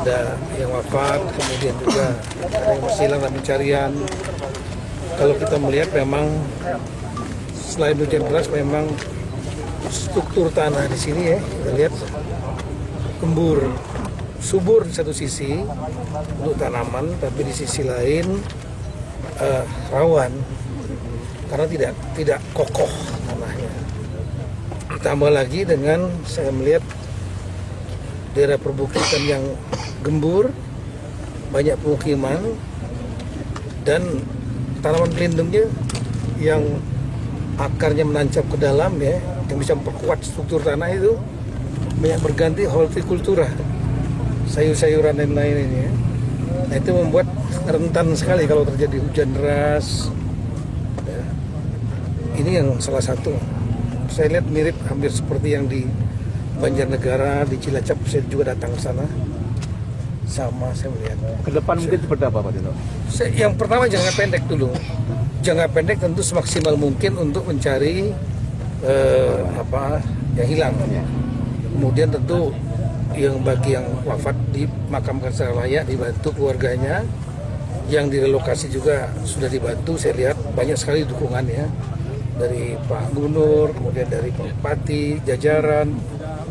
ada yang wafat, kemudian juga ada yang masih hilang dalam pencarian. Kalau kita melihat memang selain hujan deras, memang struktur tanah di sini ya, kita lihat gembur, subur di satu sisi untuk tanaman, tapi di sisi lain rawan karena tidak kokoh tanahnya. Ditambah lagi dengan saya melihat daerah perbukitan yang gembur, banyak pemukiman, dan tanaman pelindungnya yang akarnya menancap ke dalam ya, yang bisa memperkuat struktur tanah itu banyak berganti hortikultura, sayur-sayuran dan lain-lain ya. Nah, itu membuat rentan sekali kalau terjadi hujan deras ya. Ini yang salah satu saya lihat mirip hampir seperti yang di Banjarnegara, di Cilacap. Saya juga datang ke sana, sama saya melihat. Ke depan mungkin seperti apa Pak Dino? Yang pertama jangka pendek dulu. Jangka pendek tentu semaksimal mungkin untuk mencari yang hilang. Kemudian tentu bagi yang wafat dimakamkan secara layak, dibantu keluarganya. Yang direlokasi juga sudah dibantu. Saya lihat banyak sekali dukungannya dari Pak Gubernur, kemudian dari Pak Bupati, jajaran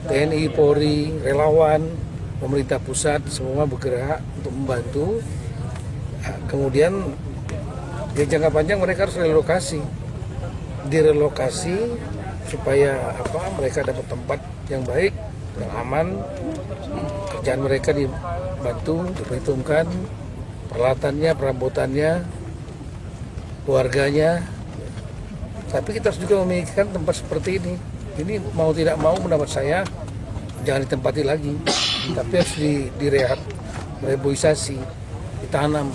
TNI, Polri, relawan, pemerintah pusat, semua bergerak untuk membantu. Kemudian di jangka panjang mereka harus direlokasi supaya mereka dapat tempat yang baik, yang aman. Kerjaan mereka dibantu, diperhitungkan peralatannya, perabotannya, keluarganya. Tapi kita harus juga memikirkan tempat seperti ini. Ini mau tidak mau mendapat saya jangan ditempati lagi, tapi harus direhab, reboisasi, ditanam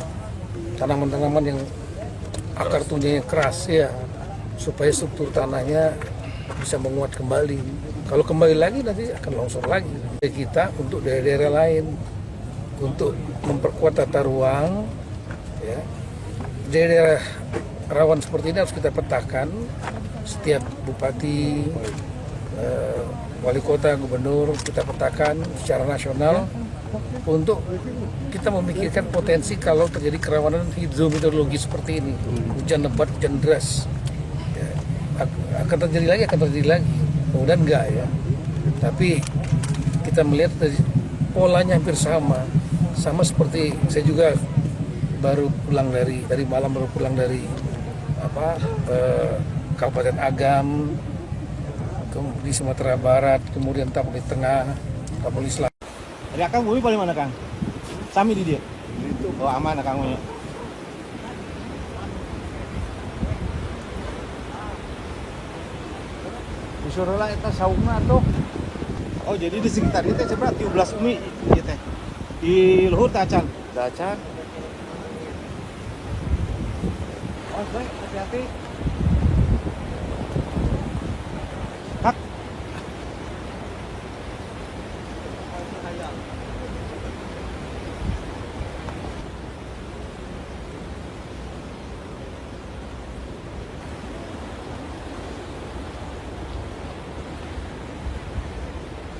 tanaman-tanaman yang akar tunya yang keras ya, supaya struktur tanahnya bisa menguat kembali. Kalau kembali lagi nanti akan longsor lagi. Kita untuk daerah-daerah lain untuk memperkuat tata ruang ya, daerah rawan seperti ini harus kita petakan. Setiap bupati, wali kota, gubernur kita petakan secara nasional untuk kita memikirkan potensi kalau terjadi kerawanan hidrometeorologi seperti ini, hujan lebat, hujan deras ya, akan terjadi lagi, kemudian enggak ya, tapi kita melihat polanya hampir sama seperti saya juga baru pulang dari malam dari Kabupaten Agam di Sumatera Barat, kemudian Tapoli Tengah, Tapoli Selatan. Dari Akang bumi paling mana Kang? Sami di dia. Oh aman Kang punya. Disuruh lah itu saungna tuh. Oh jadi di sekitar itu seberapa 17 umi ieu teh. Di luhur teh acan. Acan. Oh baik, hati-hati. Kak.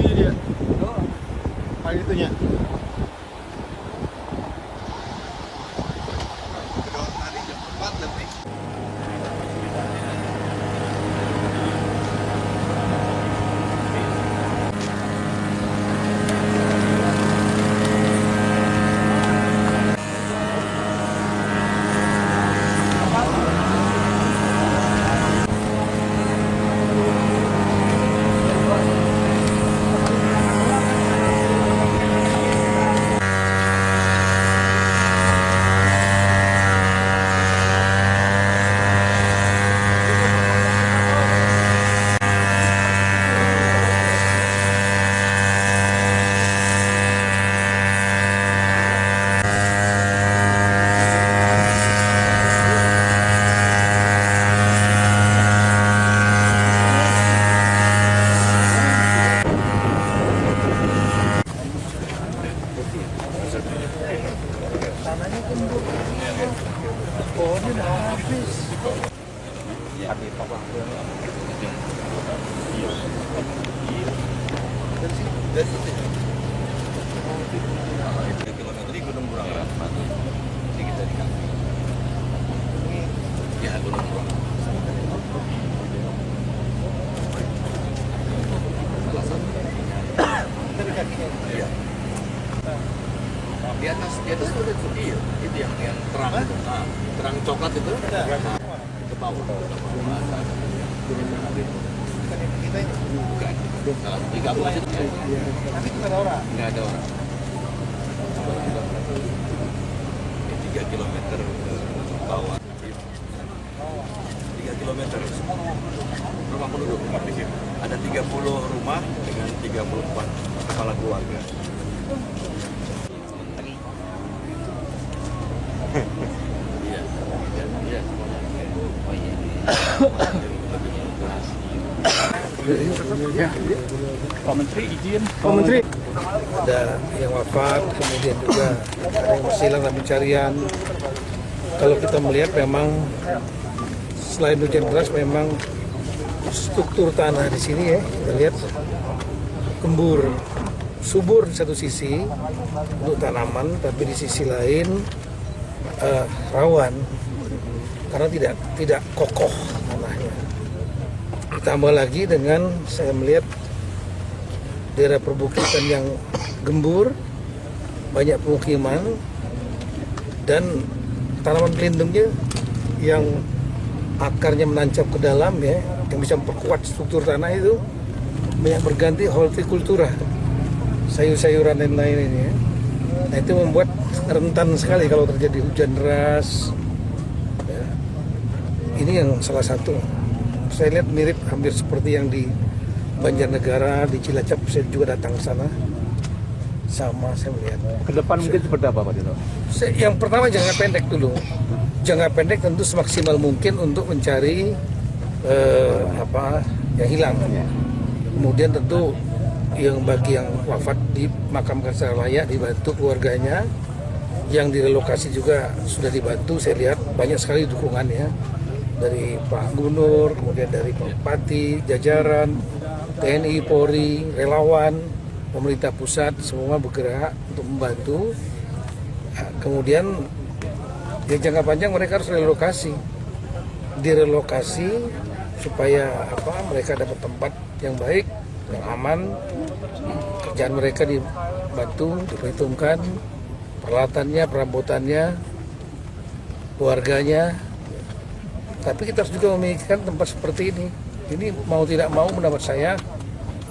Ini dia. Oh. Paling itunya. Di atas itu ada iya, itu yang terang itu. Nah, terang coklat itu. Nah, ke bawah. Kita ini. Bukan. Nah, di gabung aja. Nanti kita ada orang. Nggak ada orang. 3 kilometer ke bawah. 3 kilometer. Rumah penduduk di sini. Ada 30 rumah dengan 34 kepala keluarga. Iya, iya. Oh iya. Pak Menteri izin. Pak Menteri. Ada yang wafat, kemudian juga ada yang masih hilang dalam pencarian. Kalau kita melihat memang selain hujan deras, memang struktur tanah di sini ya, kita lihat gembur, subur di satu sisi untuk tanaman, tapi di sisi lain rawan karena tidak kokoh tanahnya. Ditambah lagi dengan saya melihat daerah perbukitan yang gembur, banyak pemukiman, dan tanaman pelindungnya yang akarnya menancap ke dalam ya, yang bisa memperkuat struktur tanah itu banyak berganti hortikultura, sayur-sayuran dan lain-lain ya. Nah itu membuat rentan sekali kalau terjadi hujan deras ya. Ini yang salah satu saya lihat mirip hampir seperti yang di Banjarnegara, di Cilacap. Saya juga datang ke sana, sama saya melihat. Ke depan mungkin seperti apa Pak Dino? Yang pertama jangka pendek dulu. Jangka pendek tentu semaksimal mungkin untuk mencari yang hilang. Kemudian tentu yang bagi yang wafat dimakamkan secara layak, dibantu keluarganya. Yang direlokasi juga sudah dibantu. Saya lihat banyak sekali dukungannya dari Pak Gubernur, kemudian dari Pak Bupati, jajaran, TNI, Polri, relawan, pemerintah pusat, semua bergerak untuk membantu. Kemudian yang jangka panjang mereka harus direlokasi supaya mereka dapat tempat yang baik, yang aman, kerjaan mereka dibantu, diperhitungkan, peralatannya, perabotannya, keluarganya. Tapi kita harus juga memikirkan tempat seperti ini. Ini mau tidak mau mendapat saya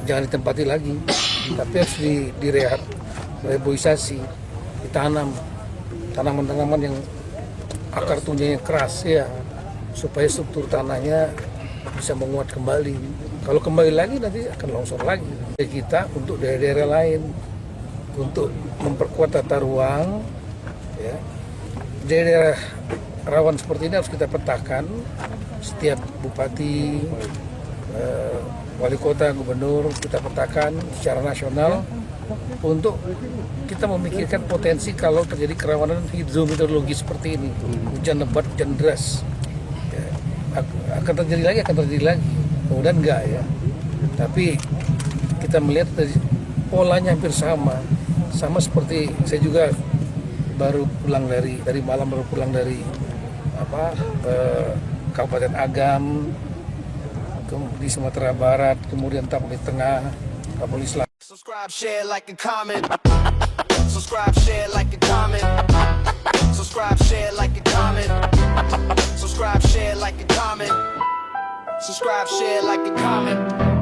jangan ditempati lagi, tapi harus direhab, reboisasi, ditanam tanaman-tanaman yang akar tunyanya keras ya, supaya struktur tanahnya bisa menguat kembali. Kalau kembali lagi nanti akan longsor lagi. Kita untuk daerah-daerah lain untuk memperkuat tata ruang ya. Daerah rawan seperti ini harus kita petakan. Setiap bupati, wali kota, gubernur kita petakan secara nasional untuk kita memikirkan potensi kalau terjadi kerawanan hidrometeorologi seperti ini, hujan lebat, hujan deras ya, akan terjadi lagi, kemudian enggak ya, tapi kita melihat polanya hampir sama seperti saya juga baru pulang dari Malang, baru pulang dari Kabupaten Agam di Sumatera Barat, kemudian Tapoli Tengah, Tapoli Selatan. Subscribe, share, like, and comment. Subscribe, share, like, and comment. Subscribe, share, like, and comment. Subscribe, share, like, and comment. Subscribe, share, like, and comment.